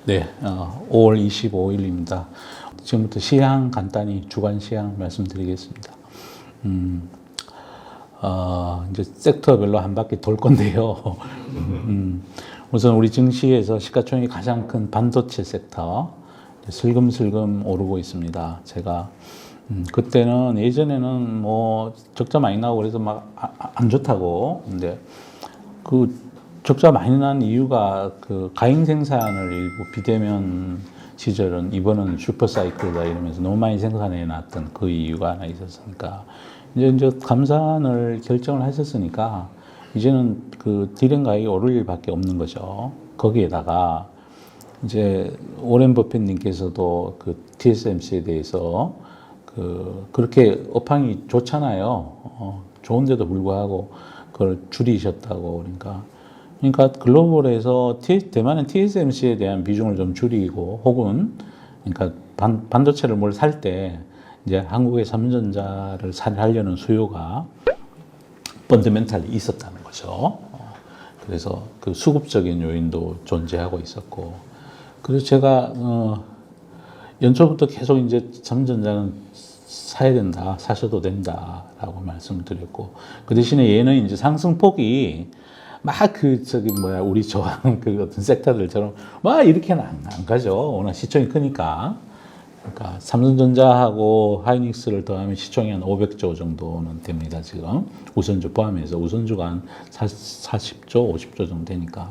네, 5월 25일입니다. 지금부터 시향 간단히 주간 시향 말씀드리겠습니다. 이제 섹터별로 한 바퀴 돌 건데요. 우선 우리 증시에서 시가총액이 가장 큰 반도체 섹터 슬금슬금 오르고 있습니다. 제가 그때는 예전에는 뭐 적자 많이 나고 그래서 막 안 좋다고. 근데 그 적자 많이 난 이유가 그 가행 생산을 일부 비대면 시절은 이번은 슈퍼사이클이다 이러면서 너무 많이 생산해 놨던 그 이유가 하나 있었으니까 이제 감산을 결정을 하셨으니까 이제는 그 디램 가격이 오를 일밖에 없는 거죠. 거기에다가 이제 오렌 버핏님께서도 그 TSMC에 대해서 그렇게 업황이 좋잖아요. 좋은데도 불구하고 그걸 줄이셨다고 그러니까 글로벌에서 대만은 TSMC에 대한 비중을 좀 줄이고 혹은 그러니까 반도체를 뭘 살 때 이제 한국의 삼성전자를 사려는 수요가 펀더멘탈이 있었다는 거죠. 그래서 그 수급적인 요인도 존재하고 있었고 그래서 제가 연초부터 계속 이제 삼성전자는 사야 된다, 사셔도 된다라고 말씀드렸고 그 대신에 얘는 이제 상승폭이 막 우리 좋아하는 그 어떤 섹터들처럼 막 이렇게는 안 가죠. 워낙 시총이 크니까. 그러니까 삼성전자하고 하이닉스를 더하면 시총이 한 500조 정도는 됩니다. 지금 우선주 포함해서 우선주가 한 40조, 50조 정도 되니까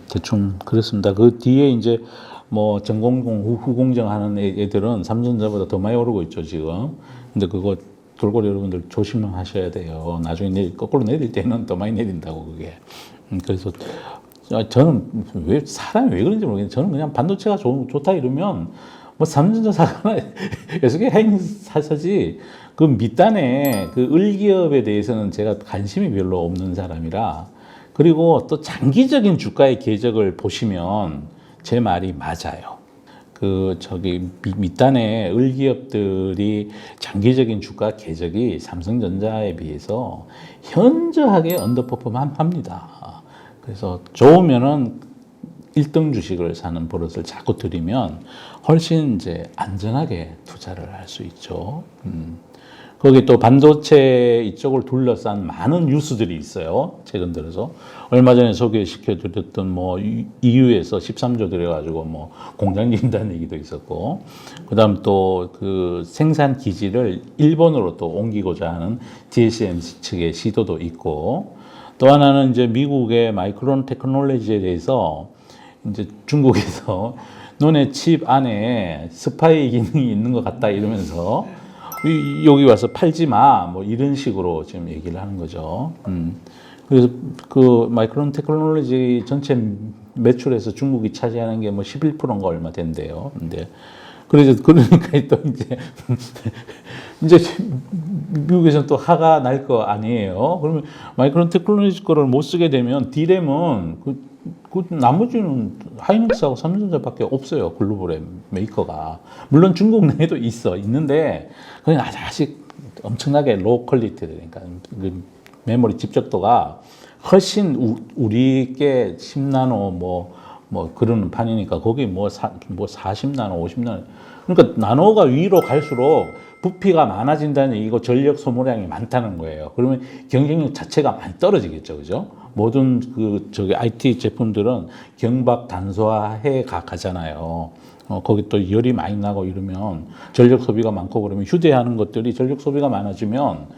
대충 그렇습니다. 그 뒤에 이제 뭐 전공공, 후공정 하는 애들은 삼성전자보다 더 많이 오르고 있죠 지금. 근데 그거 돌고래 여러분들 조심하셔야 돼요. 나중에 거꾸로 내릴 때는 더 많이 내린다고 그게. 그래서 저는 사람이 왜 그런지 모르겠는데 저는 그냥 반도체가 좋다 이러면 뭐 삼성전자 사거나 계속 해잉 사지 그 밑단에 그 을기업에 대해서는 제가 관심이 별로 없는 사람이라 그리고 또 장기적인 주가의 궤적을 보시면 제 말이 맞아요. 밑단에 을기업들이 장기적인 주가 궤적이 삼성전자에 비해서 현저하게 언더퍼폼 합니다. 그래서 좋으면은 1등 주식을 사는 버릇을 자꾸 들이면 훨씬 이제 안전하게 투자를 할 수 있죠. 거기 또 반도체 이쪽을 둘러싼 많은 뉴스들이 있어요. 최근 들어서. 얼마 전에 소개시켜 드렸던 뭐 EU에서 13조 들여가지고 뭐 공장 짓는다는 얘기도 있었고, 그 다음 또 그 생산 기지를 일본으로 또 옮기고자 하는 TSMC 측의 시도도 있고, 또 하나는 이제 미국의 마이크론 테크놀로지에 대해서 이제 중국에서 너네 칩 안에 스파이 기능이 있는 것 같다 이러면서 여기 와서 팔지 마, 뭐 이런 식으로 지금 얘기를 하는 거죠. 그래서 그 마이크론 테크놀로지 전체 매출에서 중국이 차지하는 게 뭐 11%인가 얼마 된대요. 근데 그러니까 또 이제 미국에서는 또 화가 날 거 아니에요. 그러면 마이크론 테크놀로지 거를 못 쓰게 되면 디램은 그 나머지는 하이닉스하고 삼성전자밖에 없어요. 글로벌의 메이커가. 물론 중국 내에도 있는데 그냥 아직 엄청나게 로우 퀄리티 그러니까 그 메모리 집적도가 훨씬 우리께 10나노 뭐 그런 판이니까 거기 뭐 40나노, 50나노 그러니까 나노가 위로 갈수록 부피가 많아진다는 얘기고 전력 소모량이 많다는 거예요. 그러면 경쟁력 자체가 많이 떨어지겠죠, 그죠? 모든 IT 제품들은 경박 단소화해 가잖아요. 거기 또 열이 많이 나고 이러면 전력 소비가 많고 그러면 휴대하는 것들이 전력 소비가 많아지면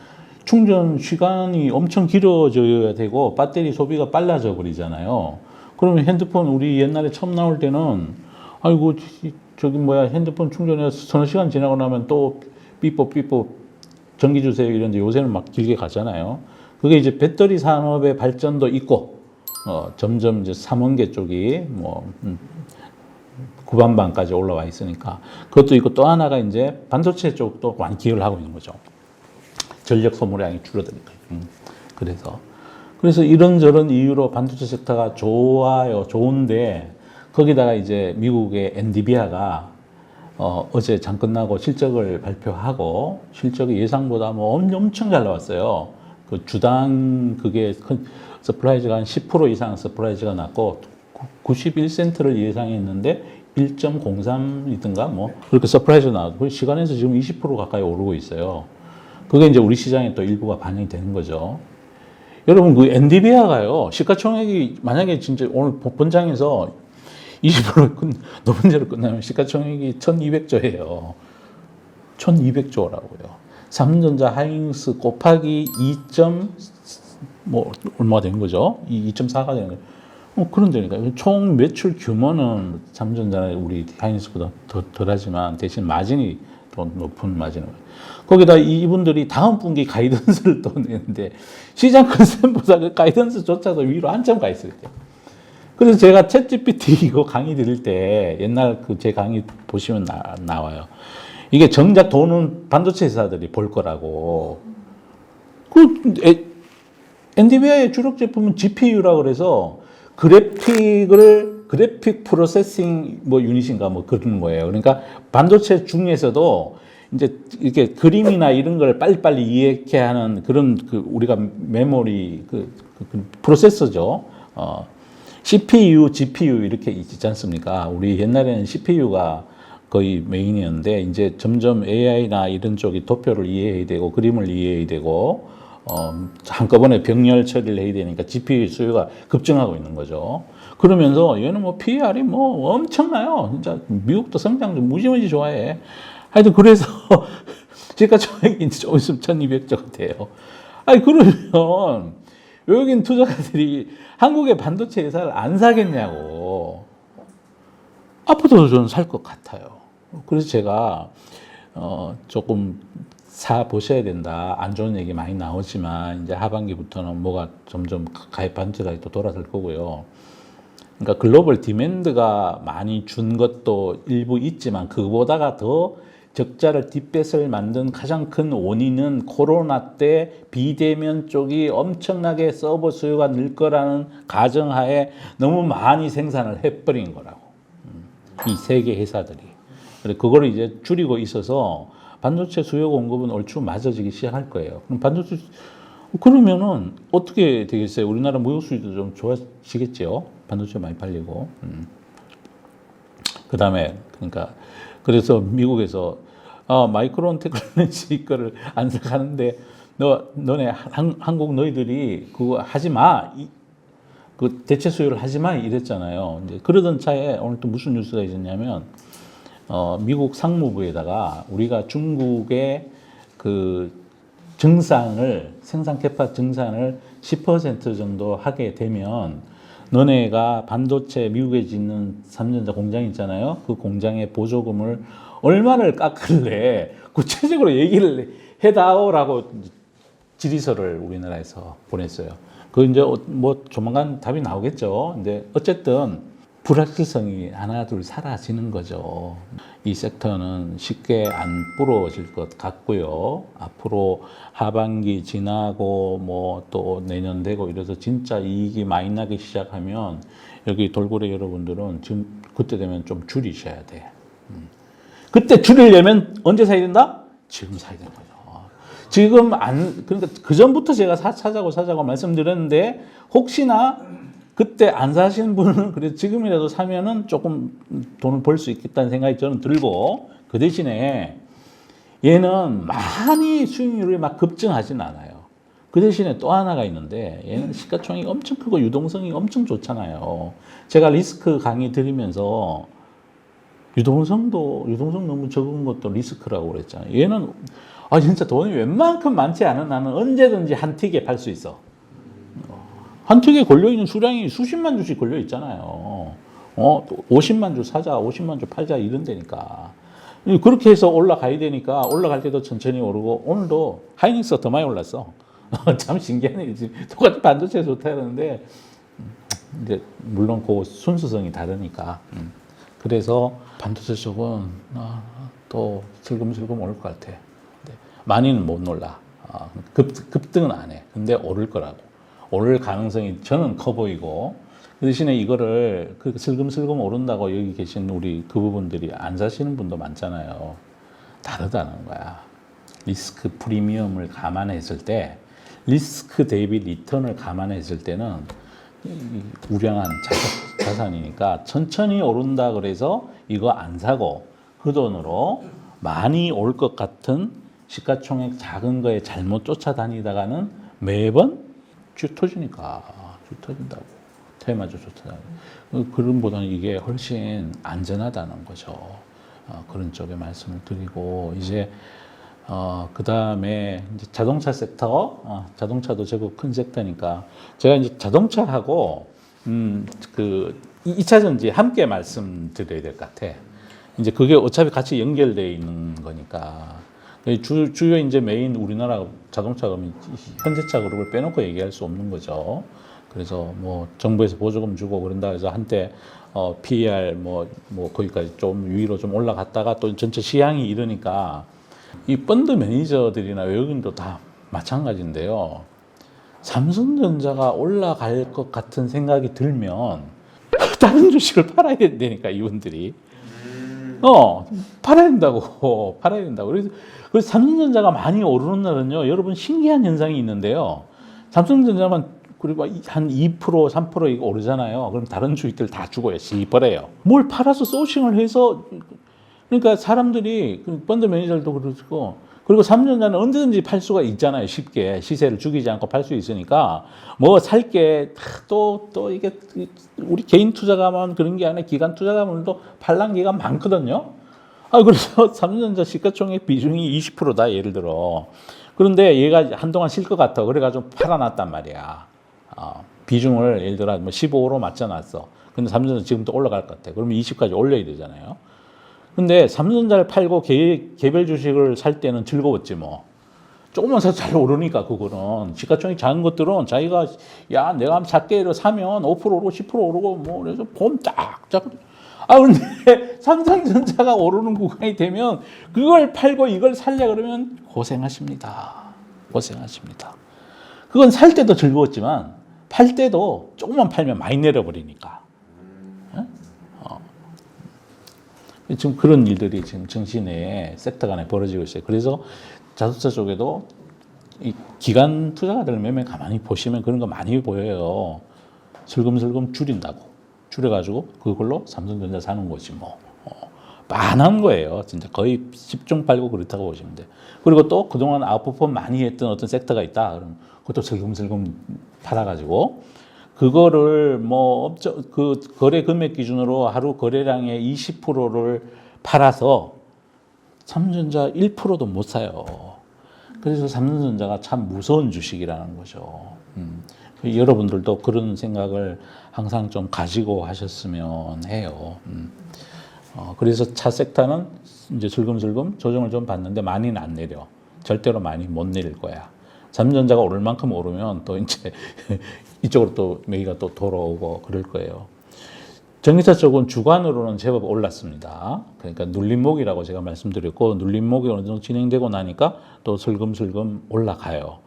충전 시간이 엄청 길어져야 되고 배터리 소비가 빨라져 버리잖아요. 그러면 핸드폰 우리 옛날에 처음 나올 때는 아이고 핸드폰 충전해서 서너 시간 지나고 나면 또 삐뽀 전기 주세요 이런데 요새는 막 길게 가잖아요. 그게 이제 배터리 산업의 발전도 있고 점점 이제 삼원계 쪽이 뭐 구반반까지 올라와 있으니까 그것도 있고 또 하나가 이제 반도체 쪽도 많이 기여를 하고 있는 거죠. 전력 소모량이 줄어드니까. 그래서 이런저런 이유로 반도체 섹터가 좋은데 거기다가 이제 미국의 엔비디아가 어제 장 끝나고 실적을 발표하고 실적이 예상보다 뭐 엄청 잘 나왔어요. 그 주당 그게 큰 서프라이즈가 한 10% 이상 서프라이즈가 났고 91센트를 예상했는데 1.03이든가 뭐 그렇게 서프라이즈 나왔고 시간에서 지금 20% 가까이 오르고 있어요. 그게 이제 우리 시장에 또 일부가 반영이 되는 거죠. 여러분 그 엔비디아가요 시가총액이 만약에 진짜 오늘 본장에서 20% 높은 대로 끝나면 시가총액이 1,200조예요. 1,200조라고요. 삼성전자 하이닉스 곱하기 2. 뭐 얼마가 되는 거죠? 2.4가 되는 거예요. 그런데니까 총 매출 규모는 삼성전자는 우리 하이닉스보다 더 덜하지만 대신 마진이 더 높은 마진을. 거기다 이분들이 다음 분기 가이던스를 또 내는데 시장 컨센서스보다 그 가이던스조차도 위로 한참 가 있을 때. 그래서 제가 챗GPT 이거 강의 드릴 때 옛날 그 제 강의 보시면 나와요. 이게 정작 돈은 반도체 회사들이 벌 거라고. 엔비디아의 주력 제품은 GPU라고 그래서 그래픽 프로세싱 뭐 유닛인가 뭐 그런 거예요. 그러니까 반도체 중에서도 이제 이렇게 그림이나 이런 걸 빨리빨리 이해케 하는 그런 그 우리가 메모리 그 프로세서죠. CPU, GPU 이렇게 있지 않습니까? 우리 옛날에는 CPU가 거의 메인이었는데 이제 점점 AI나 이런 쪽이 도표를 이해해야 되고 그림을 이해해야 되고 한꺼번에 병렬 처리를 해야 되니까 GPU 수요가 급증하고 있는 거죠. 그러면서 얘는 뭐 PER이 뭐 엄청나요. 진짜 미국도 성장 좀 무지무지 좋아해. 하여튼 그래서 시가총액이 좀 있으면 1,200조가 돼요. 아니 그러면 외국인 투자가들이 한국의 반도체 회사를 안 사겠냐고. 앞으로도 저는 살 것 같아요. 그래서 제가 조금 사 보셔야 된다. 안 좋은 얘기 많이 나오지만 이제 하반기부터는 뭐가 점점 반도체가 또 돌아설 거고요. 그러니까 글로벌 디맨드가 많이 준 것도 일부 있지만 그보다가 더 적자를 뒷배설 만든 가장 큰 원인은 코로나 때 비대면 쪽이 엄청나게 서버 수요가 늘 거라는 가정하에 너무 많이 생산을 해버린 거라고. 이 세계 회사들이. 그거를 이제 줄이고 있어서 반도체 수요 공급은 얼추 맞아지기 시작할 거예요. 그럼 반도체, 그러면은 어떻게 되겠어요? 우리나라 무역 수지도 좀 좋아지겠죠? 반도체 많이 팔리고. 그 다음에, 그러니까, 그래서 미국에서, 마이크론 테크놀로지 거를 안 사가는데, 너네, 한국 너희들이 그거 하지 마. 그 대체 수요를 하지 마. 이랬잖아요. 이제 그러던 차에 오늘 또 무슨 뉴스가 있었냐면, 미국 상무부에다가 우리가 중국의 그 생산 캐파 증산을 10% 정도 하게 되면 너네가 반도체 미국에 짓는 삼성전자 공장 있잖아요. 그 공장의 보조금을 얼마를 깎을래? 구체적으로 얘기를 해다오라고 질의서를 우리나라에서 보냈어요. 그 이제 뭐 조만간 답이 나오겠죠. 근데 어쨌든 불확실성이 하나 둘 사라지는 거죠. 이 섹터는 쉽게 안 부러워질 것 같고요. 앞으로 하반기 지나고 뭐 또 내년 되고 이래서 진짜 이익이 많이 나기 시작하면 여기 돌고래 여러분들은 지금 그때 되면 좀 줄이셔야 돼. 그때 줄이려면 언제 사야 된다? 지금 사야 되는 거죠. 지금 그러니까 그 전부터 제가 사자고 말씀드렸는데 혹시나 그때 안 사신 분은 그래 지금이라도 사면은 조금 돈을 벌 수 있겠다는 생각이 저는 들고 그 대신에 얘는 많이 수익률이 막 급증하진 않아요. 그 대신에 또 하나가 있는데 얘는 시가총액이 엄청 크고 유동성이 엄청 좋잖아요. 제가 리스크 강의 드리면서 유동성 너무 적은 것도 리스크라고 그랬잖아요. 얘는 진짜 돈이 웬만큼 많지 않은 나는 언제든지 한 틱에 팔 수 있어. 한 틱에 걸려있는 수량이 수십만 주씩 걸려있잖아요. 50만 주 사자, 50만 주 팔자 이런 데니까. 그렇게 해서 올라가야 되니까 올라갈 때도 천천히 오르고 오늘도 하이닉스가 더 많이 올랐어. 참 신기하네. 똑같이 반도체 좋다 그러는데 이제 물론 그 순수성이 다르니까. 그래서 반도체 쪽은 또 슬금슬금 오를 것 같아. 많이는 못 올라. 급등은 안 해. 근데 오를 거라고. 오를 가능성이 저는 커 보이고 그 대신에 이거를 그 슬금슬금 오른다고 여기 계신 우리 그 부분들이 안 사시는 분도 많잖아요. 다르다는 거야. 리스크 프리미엄을 감안했을 때 리스크 대비 리턴을 감안했을 때는 우량한 자산이니까 천천히 오른다 그래서 이거 안 사고 그 돈으로 많이 올 것 같은 시가총액 작은 거에 잘못 쫓아다니다가는 매번 쭉 터지니까 쭉 터진다고. 테마주 쫓아다니고. 그런보다는 이게 훨씬 안전하다는 거죠. 그런 쪽에 말씀을 드리고 이제 그 다음에 이제 자동차 섹터, 자동차도 제법 큰 섹터니까 제가 이제 자동차하고 그 2차 전지 함께 말씀드려야 될 것 같아. 이제 그게 어차피 같이 연결되어 있는 거니까 주요 이제 메인 우리나라 자동차 그러면 현대차 그룹을 빼놓고 얘기할 수 없는 거죠. 그래서 뭐 정부에서 보조금 주고 그런다 해서 한때 PER 뭐 거기까지 좀 위로 좀 올라갔다가 또 전체 시향이 이러니까 이 펀드 매니저들이나 외국인도 다 마찬가지인데요. 삼성전자가 올라갈 것 같은 생각이 들면 다른 주식을 팔아야 되니까 이분들이 팔아야 된다고 팔아야 된다고. 그래서 삼성전자가 많이 오르는 날은요, 여러분 신기한 현상이 있는데요. 삼성전자만 그리고 한 2%, 3% 이거 오르잖아요. 그럼 다른 주식들 다 죽어요. 시퍼래요. 뭘 팔아서 소싱을 해서 그러니까 사람들이 펀드 매니저들도 그러고 그리고 삼성전자는 언제든지 팔 수가 있잖아요. 쉽게 시세를 죽이지 않고 팔 수 있으니까 뭐 살 게 또 이게 우리 개인 투자가만 그런 게 아니라 기관 투자가들도 팔란 기가 많거든요. 그래서 삼성전자 시가총액 비중이 20%다 예를 들어. 그런데 얘가 한동안 쉴 것 같아. 그래가지고 팔아놨단 말이야. 비중을 예를 들어 뭐 15로 맞춰놨어. 근데 삼성전자 지금 또 올라갈 것 같아. 그러면 20까지 올려야 되잖아요. 근데 삼성전자를 팔고 개별 주식을 살 때는 즐거웠지 뭐. 조금만 사서 잘 오르니까 그거는. 시가총액 작은 것들은 자기가 야 내가 한번 살게 사면 5% 오르고 10% 오르고 뭐 그래서 봄 쫙쫙. 근데 삼성전자가 오르는 구간이 되면 그걸 팔고 이걸 살려 그러면 고생하십니다. 고생하십니다. 그건 살 때도 즐거웠지만 팔 때도 조금만 팔면 많이 내려버리니까. 지금 그런 일들이 지금 증시 내에 섹터 간에 벌어지고 있어요. 그래서 자동차 쪽에도 이 기관 투자가들 매매 가만히 보시면 그런 거 많이 보여요. 슬금슬금 줄인다고. 줄여가지고 그걸로 삼성전자 사는 거지 뭐. 많은 거예요. 진짜 거의 10종 팔고 그렇다고 보시면 돼요. 그리고 또 그동안 아웃퍼폼 많이 했던 어떤 섹터가 있다. 그럼 그것도 슬금슬금 팔아가지고 그거를 뭐 그 거래 금액 기준으로 하루 거래량의 20%를 팔아서 삼성전자 1%도 못 사요. 그래서 삼성전자가 참 무서운 주식이라는 거죠. 여러분들도 그런 생각을 항상 좀 가지고 하셨으면 해요. 그래서 차 섹터는 이제 슬금슬금 조정을 좀 받는데 많이는 안 내려. 절대로 많이 못 내릴 거야. 삼성전자가 오를 만큼 오르면 또 이제 이쪽으로 또 매기가 또 돌아오고 그럴 거예요. 전기차 쪽은 주간으로는 제법 올랐습니다. 그러니까 눌림목이라고 제가 말씀드렸고 눌림목이 어느 정도 진행되고 나니까 또 슬금슬금 올라가요.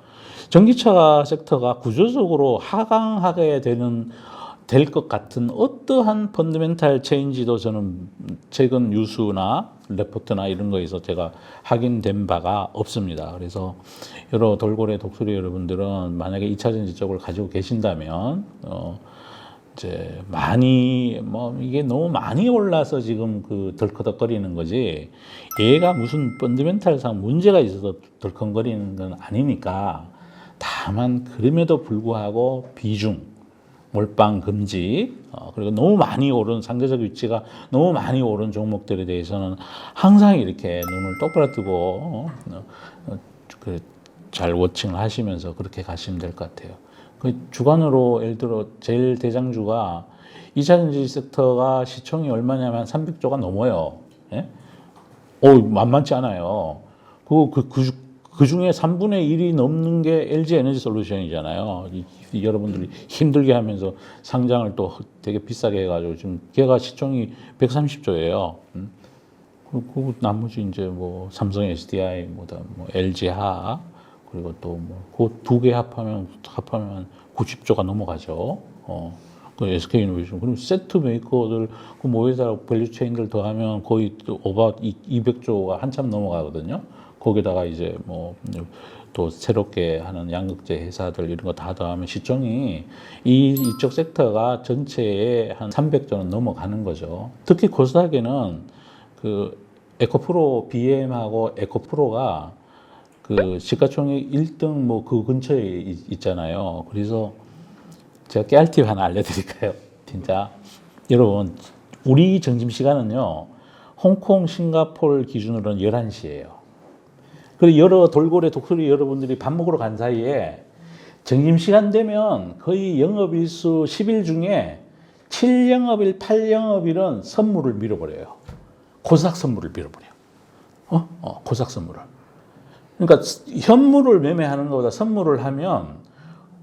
전기차 섹터가 구조적으로 하강하게 될 것 같은 어떠한 펀더멘탈 체인지도 저는 최근 뉴스나 레포트나 이런 거에서 제가 확인된 바가 없습니다. 그래서 여러 돌고래 독수리 여러분들은 만약에 2차 전지 쪽을 가지고 계신다면 이제 많이 뭐 이게 너무 많이 올라서 지금 그 덜커덕거리는 거지 얘가 무슨 펀더멘탈상 문제가 있어서 덜컹거리는 건 아니니까 다만 그럼에도 불구하고 비중 몰빵 금지 그리고 너무 많이 오른 상대적 위치가 너무 많이 오른 종목들에 대해서는 항상 이렇게 눈을 똑바로 뜨고 잘 워칭을 하시면서 그렇게 가시면 될 것 같아요. 그 주간으로 예를 들어 제일 대장주가 2차 전지 섹터가 시총이 얼마냐면 300조가 넘어요. 예? 만만치 않아요. 그 중에 3분의 1이 넘는 게 LG 에너지 솔루션이잖아요. 여러분들이 힘들게 하면서 상장을 또 되게 비싸게 해가지고 지금 걔가 시총이 130조예요. 그 나머지 이제 뭐 삼성 SDI, 뭐 LG 하 그리고 또 뭐 그 두 개 합하면 90조가 넘어가죠. 그 SK이노베이션 그리고 세트 메이커들 그 모회사 밸류 체인들 더하면 거의 또 오버 200조가 한참 넘어가거든요. 거기다가 이제 뭐 또 새롭게 하는 양극재 회사들 이런 거 다 더하면 시총이 이쪽 섹터가 전체에 한 300조는 넘어가는 거죠. 특히 코스닥에는 그 에코프로 BM하고 에코프로가 그 시가총액 1등 뭐 그 근처에 있잖아요. 그래서 제가 깨알팁 하나 알려드릴까요? 진짜 여러분 우리 점심시간은요 홍콩, 싱가포르 기준으로는 11시예요. 그리고 여러 돌고래 독수리 여러분들이 밥 먹으러 간 사이에 점심시간 되면 거의 영업일수 10일 중에 7영업일, 8영업일은 선물을 밀어버려요. 코스닥 선물을 밀어버려요. 코스닥 선물을. 그러니까 현물을 매매하는 것보다 선물을 하면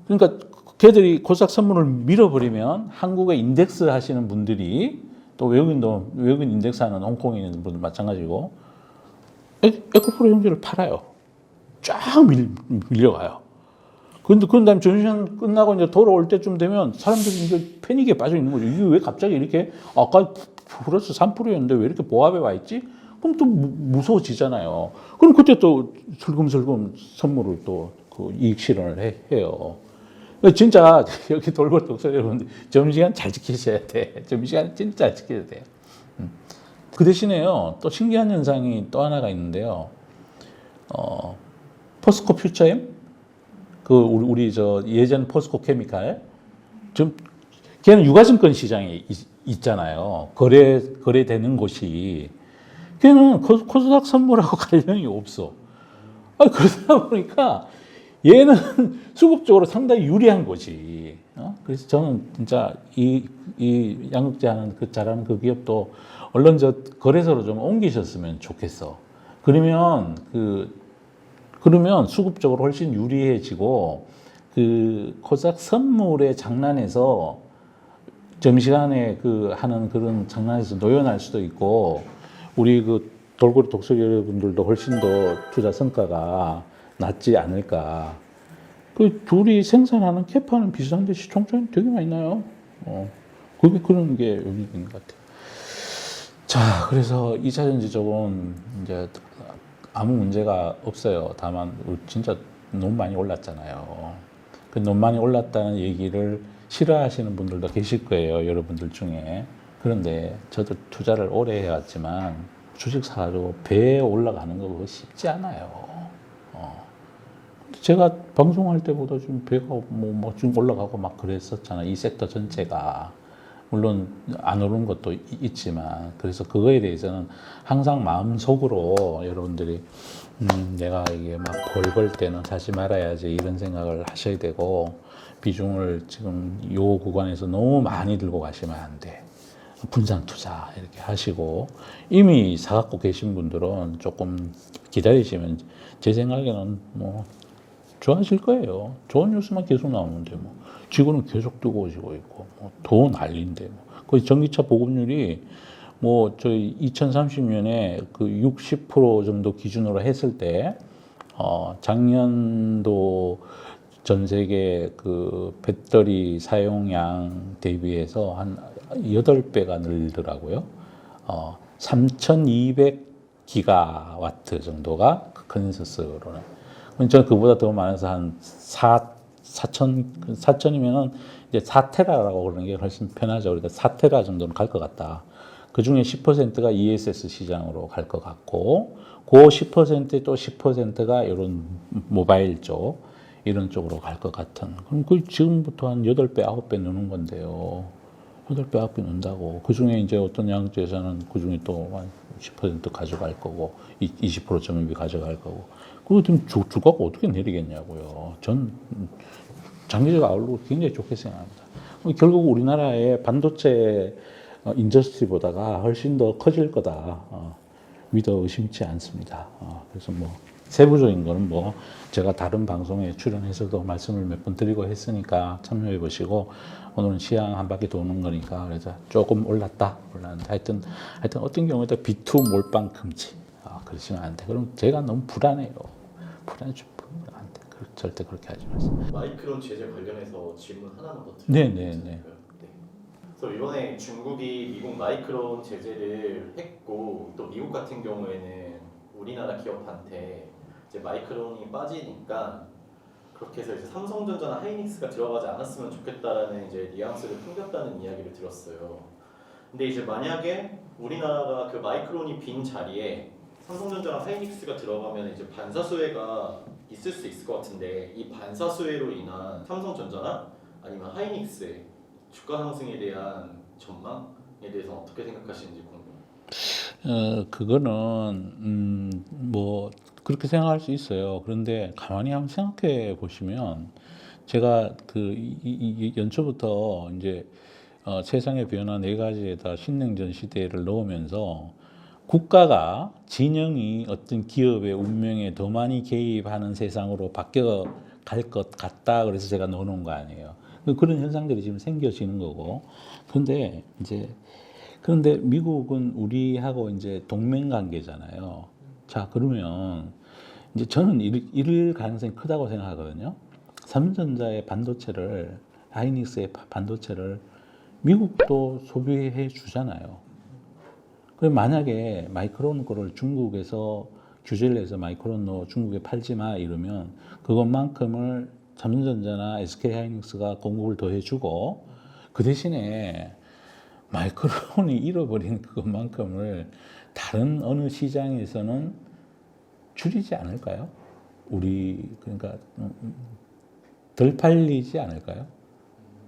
그러니까 걔들이 코스닥 선물을 밀어버리면 한국의 인덱스 하시는 분들이 또 외국인 인덱스 하는 홍콩에 있는 분들 마찬가지고 에코프로 형제를 팔아요. 쫙 밀려가요. 근데 그 다음에 점심시간 끝나고 이제 돌아올 때쯤 되면 사람들이 이제 패닉에 빠져 있는 거죠. 이게 왜 갑자기 이렇게 아까 플러스 3%였는데 왜 이렇게 보합에 와 있지? 그럼 또 무서워지잖아요. 그럼 그때 또 슬금슬금 선물을 또 그 이익 실현을 해요. 진짜 여기 돌고래 독서리 여러분들 점심시간 잘 지키셔야 돼. 점심시간 진짜 잘 지켜야 돼요. 그 대신에요 또 신기한 현상이 또 하나가 있는데요. 포스코 퓨처엠 그 우리 저 예전 포스코 케미칼 좀 걔는 유가증권 시장에 있잖아요. 거래되는 곳이 걔는 코스닥 선물하고 관련이 없어. 그러다 보니까 얘는 수급적으로 상당히 유리한 거지. 그래서 저는 진짜 이 양극재 하는 잘하는 그 기업도 얼른 저 거래소로 좀 옮기셨으면 좋겠어. 그러면 수급적으로 훨씬 유리해지고 그 코스닥 선물의 장난에서 점심시간에 하는 그런 장난에서 노연할 수도 있고 우리 그 돌고래 독서리 여러분들도 훨씬 더 투자 성과가 낫지 않을까. 그 둘이 생산하는 캐파는 비슷한데 시총 차이는 되게 많이 나요. 그런 게 여기 있는 것 같아요. 자, 그래서 2차전지 쪽은 이제 아무 문제가 없어요. 다만 진짜 너무 많이 올랐잖아요. 그 너무 많이 올랐다는 얘기를 싫어하시는 분들도 계실 거예요. 여러분들 중에. 그런데 저도 투자를 오래 해왔지만 주식 사가지고 배에 올라가는 거 그거 쉽지 않아요. 제가 방송할 때보다 좀 배가 좀 올라가고 막 그랬었잖아. 이 섹터 전체가. 물론 안 오른 것도 있지만 그래서 그거에 대해서는 항상 마음속으로 여러분들이 내가 이게 막 벌 벌 때는 사지 말아야지 이런 생각을 하셔야 되고 비중을 지금 요 구간에서 너무 많이 들고 가시면 안 돼. 분산 투자 이렇게 하시고 이미 사갖고 계신 분들은 조금 기다리시면 제 생각에는 뭐 좋아질 거예요. 좋은 뉴스만 계속 나오는데 뭐 지구는 계속 뜨거워지고 있고 더 난리인데 거의 전기차 보급률이 뭐 저희 2030년에 그 60% 정도 기준으로 했을 때 작년도 전 세계 그 배터리 사용량 대비해서 한 8배가 늘더라고요. 3,200기가와트 정도가 컨센서스로는. 저는 그보다 더 많아서 한 4천이면은 이제 4테라라고 그러는 게 훨씬 편하죠. 그러니까 4테라 정도는 갈 것 같다. 그 중에 10%가 ESS 시장으로 갈 것 같고, 그 10%에 또 10%가 이런 모바일 쪽, 이런 쪽으로 갈 것 같은. 그럼 그 지금부터 한 8배, 9배 느는 건데요. 8배, 9배 는다고. 그 중에 이제 어떤 양극재에서는 그 중에 또 한 10% 가져갈 거고, 20% 점유비 가져갈 거고. 그거 지금 주가가 어떻게 내리겠냐고요. 전 장기적 아웃룩을 굉장히 좋게 생각합니다. 결국 우리나라의 반도체 인더스트리보다가 훨씬 더 커질 거다. 믿어 의심치 않습니다. 그래서 뭐 세부적인 거는 뭐 제가 다른 방송에 출연해서도 말씀을 몇 번 드리고 했으니까 참여해 보시고 오늘은 시장 한 바퀴 도는 거니까 그래서 조금 올랐는데 하여튼 어떤 경우에도 B2 몰빵 금지. 그러시면 안 돼. 그럼 제가 너무 불안해요. 불안해. 안 돼. 절대 그렇게 하지 마세요. 마이크론 제재 관련해서 질문 하나만 더 드릴게요. 네네네. 그래서 이번에 중국이 미국 마이크론 제재를 했고 또 미국 같은 경우에는 우리나라 기업한테 이제 마이크론이 빠지니까 그렇게 해서 이제 삼성전자나 하이닉스가 들어가지 않았으면 좋겠다라는 이제 뉘앙스를 풍겼다는 이야기를 들었어요. 근데 이제 만약에 우리나라가 그 마이크론이 빈 자리에 삼성전자랑 하이닉스가 들어가면 이제 반사수혜가 있을 수 있을 것 같은데 이 반사수혜로 인한 삼성전자나 아니면 하이닉스의 주가 상승에 대한 전망에 대해서 어떻게 생각하시는지 궁금해요. 그거는 뭐 그렇게 생각할 수 있어요. 그런데 가만히 한번 생각해 보시면 제가 이 연초부터 이제 세상의 변화 네 가지에다 신냉전 시대를 넣으면서 국가가 진영이 어떤 기업의 운명에 더 많이 개입하는 세상으로 바뀌어 갈 것 같다. 그래서 제가 넣어놓은 거 아니에요. 그런 현상들이 지금 생겨지는 거고. 그런데 미국은 우리하고 이제 동맹 관계잖아요. 자, 그러면 이제 저는 이럴 가능성이 크다고 생각하거든요. 삼성전자의 반도체를, 하이닉스의 반도체를 미국도 소비해 주잖아요. 그럼 만약에 마이크론 거를 중국에서 규제를 해서 마이크론 너 중국에 팔지 마 이러면 그것만큼을 삼성전자나 SK하이닉스가 공급을 더 해주고 그 대신에 마이크론이 잃어버린 그것만큼을 다른 어느 시장에서는 줄이지 않을까요? 그러니까 덜 팔리지 않을까요?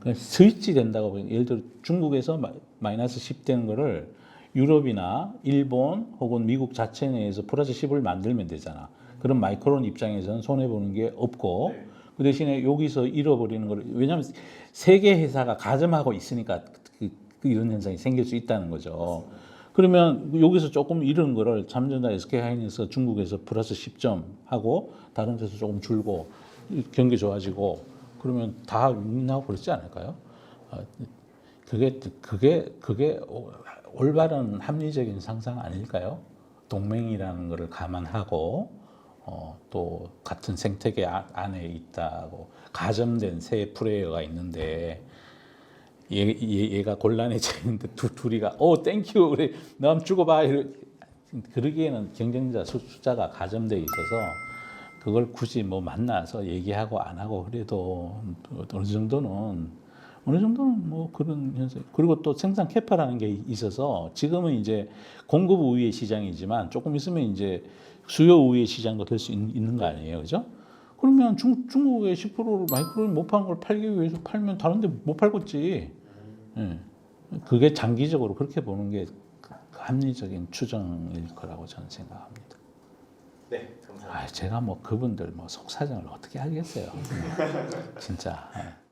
그냥 스위치 된다고 보면 예를 들어 중국에서 마이너스 10 되는 거를 유럽이나 일본 혹은 미국 자체 내에서 플러스 10을 만들면 되잖아. 그럼 마이크론 입장에서는 손해보는 게 없고 네. 그 대신에 여기서 잃어버리는 거를 왜냐하면 세계 회사가 가점하고 있으니까 이런 현상이 생길 수 있다는 거죠. 그러면 여기서 조금 잃은 거를 삼성전자, SK하이닉스 중국에서 플러스 10점 하고 다른 데서 조금 줄고 경기 좋아지고 그러면 다 윈윈하고 그렇지 않을까요? 그게 올바른 합리적인 상상 아닐까요? 동맹이라는 것을 감안하고 또 같은 생태계 안에 있다고 가점된 세 플레이어가 있는데 얘가 곤란해져 있는데 둘이가 땡큐 그래 너 한번 주고 봐 그러기에는 경쟁자 숫자가 가점돼 있어서 그걸 굳이 뭐 만나서 얘기하고 안 하고 그래도 어느 정도는 뭐 그런 현상. 그리고 또 생산 캐파라는 게 있어서 지금은 이제 공급 우위의 시장이지만 조금 있으면 이제 수요 우위의 시장도 될 수 있는 거 아니에요, 그죠? 그러면 중국의 10%를 마이크론 못 파는 걸 팔기 위해서 팔면 다른데 못 팔겠지. 예. 그게 장기적으로 그렇게 보는 게 합리적인 추정일 거라고 저는 생각합니다. 네, 감사합니다. 제가 뭐 그분들 뭐 속사정을 어떻게 알겠어요. 진짜. 예.